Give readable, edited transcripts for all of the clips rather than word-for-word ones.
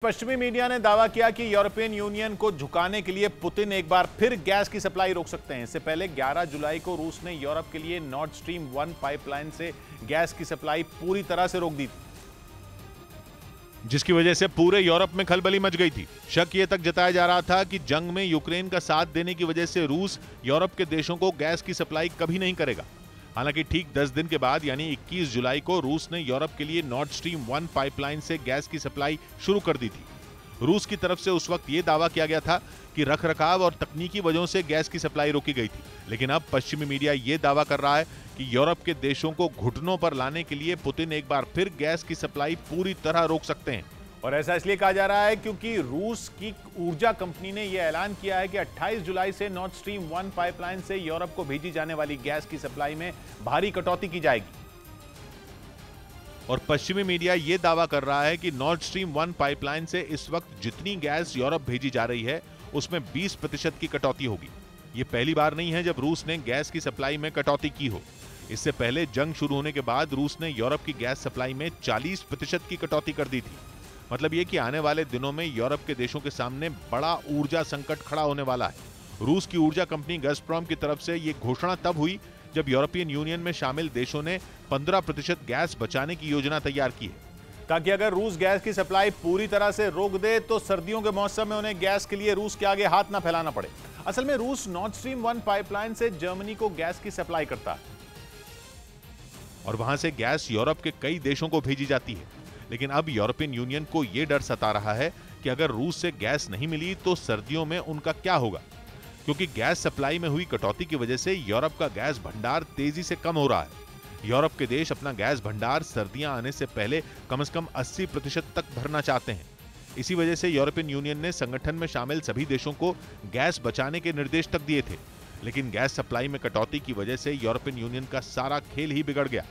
पश्चिमी मीडिया ने दावा किया कि यूरोपियन यूनियन को झुकाने के लिए पुतिन एक बार फिर गैस की सप्लाई रोक सकते हैं। इससे पहले 11 जुलाई को रूस ने यूरोप के लिए नॉर्ड स्ट्रीम 1 पाइपलाइन से गैस की सप्लाई पूरी तरह से रोक दी थी, जिसकी वजह से पूरे यूरोप में खलबली मच गई थी। शक ये तक जताया जा रहा था कि जंग में यूक्रेन का साथ देने की वजह से रूस यूरोप के देशों को गैस की सप्लाई कभी नहीं करेगा। हालांकि ठीक 10 दिन के बाद यानी 21 जुलाई को रूस ने यूरोप के लिए नॉर्ड स्ट्रीम 1 पाइपलाइन से गैस की सप्लाई शुरू कर दी थी। रूस की तरफ से उस वक्त यह दावा किया गया था कि रखरखाव और तकनीकी वजहों से गैस की सप्लाई रोकी गई थी, लेकिन अब पश्चिमी मीडिया यह दावा कर रहा है कि यूरोप के देशों को घुटनों पर लाने के लिए पुतिन एक बार फिर गैस की सप्लाई पूरी तरह रोक सकते हैं। और ऐसा इसलिए कहा जा रहा है क्योंकि रूस की ऊर्जा कंपनी ने यह ऐलान किया है कि 28 जुलाई से नॉर्ड स्ट्रीम 1 पाइपलाइन से यूरोप को भेजी जाने वाली गैस की सप्लाई में भारी कटौती की जाएगी। और पश्चिमी मीडिया यह दावा कर रहा है कि नॉर्ड स्ट्रीम 1 पाइपलाइन से इस वक्त जितनी गैस यूरोप भेजी जा रही है उसमें 20% की कटौती होगी। यह पहली बार नहीं है जब रूस ने गैस की सप्लाई में कटौती की हो। इससे पहले जंग शुरू होने के बाद रूस ने यूरोप की गैस सप्लाई में 40% की कटौती कर दी थी। मतलब यह कि आने वाले दिनों में यूरोप के देशों के सामने बड़ा ऊर्जा संकट खड़ा होने वाला है। रूस की ऊर्जा कंपनी गज़प्रोम की तरफ से यह घोषणा तब हुई जब यूरोपियन यूनियन में शामिल देशों ने 15% गैस बचाने की योजना तैयार की है, ताकि अगर रूस गैस की सप्लाई पूरी तरह से रोक दे तो सर्दियों के मौसम में उन्हें गैस के लिए रूस के आगे हाथ ना फैलाना पड़े। असल में रूस नॉर्ड स्ट्रीम 1 पाइपलाइन से जर्मनी को गैस की सप्लाई करता है और वहां से गैस यूरोप के कई देशों को भेजी जाती है। लेकिन अब यूरोपियन यूनियन को यह डर सता रहा है कि अगर रूस से गैस नहीं मिली तो सर्दियों में उनका क्या होगा, क्योंकि गैस सप्लाई में हुई कटौती की वजह से यूरोप का गैस भंडार तेजी से कम हो रहा है। यूरोप के देश अपना गैस भंडार सर्दियां आने से पहले कम से कम 80% तक भरना चाहते हैं। इसी वजह से यूरोपियन यूनियन ने संगठन में शामिल सभी देशों को गैस बचाने के निर्देश तक दिए थे, लेकिन गैस सप्लाई में कटौती की वजह से यूरोपियन यूनियन का सारा खेल ही बिगड़ गया।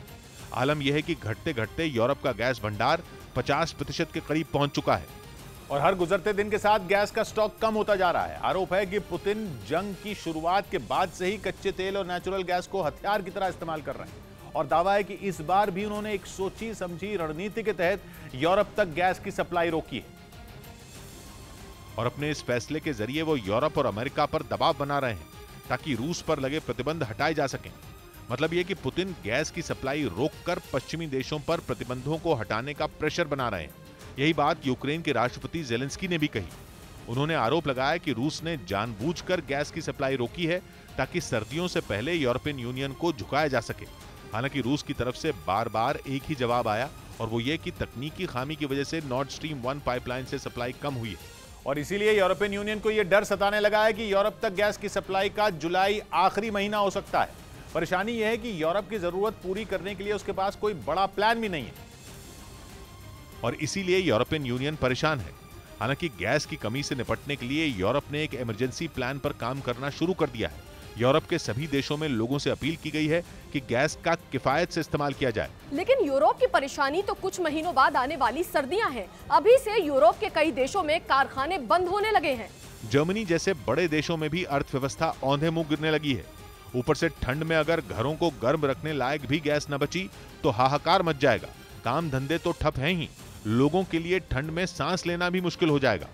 आलम यह है कि घटते घटते यूरोप का गैस भंडार 50% के करीब पहुंच चुका है और हर गुजरते दिन के साथ गैस का स्टॉक कम होता जा रहा है। आरोप है कि पुतिन जंग की शुरुआत के बाद से ही कच्चे तेल और नेचुरल गैस को हथियार की तरह इस्तेमाल कर रहे हैं और दावा है कि इस बार भी उन्होंने एक सोची समझी रणनीति के तहत यूरोप तक गैस की सप्लाई रोकी है और अपने इस फैसले के जरिए वो यूरोप और अमेरिका पर दबाव बना रहे हैं ताकि रूस पर लगे प्रतिबंध हटाए जा सकें। मतलब यह कि पुतिन गैस की सप्लाई रोककर पश्चिमी देशों पर प्रतिबंधों को हटाने का प्रेशर बना रहे हैं। यही बात यूक्रेन के राष्ट्रपति ज़ेलेंस्की ने भी कही। उन्होंने आरोप लगाया कि रूस ने जानबूझकर गैस की सप्लाई रोकी है ताकि सर्दियों से पहले यूरोपियन यूनियन को झुकाया जा सके। हालांकि रूस की तरफ से बार बार एक ही जवाब आया और वो ये कि तकनीकी खामी की वजह से नॉर्ड स्ट्रीम 1 पाइपलाइन से सप्लाई कम हुई है और इसीलिए यूरोपियन यूनियन को यह डर सताने लगा है कि यूरोप तक गैस की सप्लाई का जुलाई आखिरी महीना हो सकता है। परेशानी यह है कि यूरोप की जरूरत पूरी करने के लिए उसके पास कोई बड़ा प्लान भी नहीं है और इसीलिए यूरोपियन यूनियन परेशान है। हालांकि गैस की कमी से निपटने के लिए यूरोप ने एक इमरजेंसी प्लान पर काम करना शुरू कर दिया है। यूरोप के सभी देशों में लोगों से अपील की गई है कि गैस का किफायत से इस्तेमाल किया जाए। लेकिन यूरोप की परेशानी तो कुछ महीनों बाद आने वाली सर्दियां हैं। अभी से यूरोप के कई देशों में कारखाने बंद होने लगे हैं। जर्मनी जैसे बड़े देशों में भी अर्थव्यवस्था औंधे मुंह गिरने लगी है। ऊपर से ठंड में अगर घरों को गर्म रखने लायक भी गैस न बची तो हाहाकार मच जाएगा। काम धंधे तो ठप हैं ही, लोगों के लिए ठंड में सांस लेना भी मुश्किल हो जाएगा।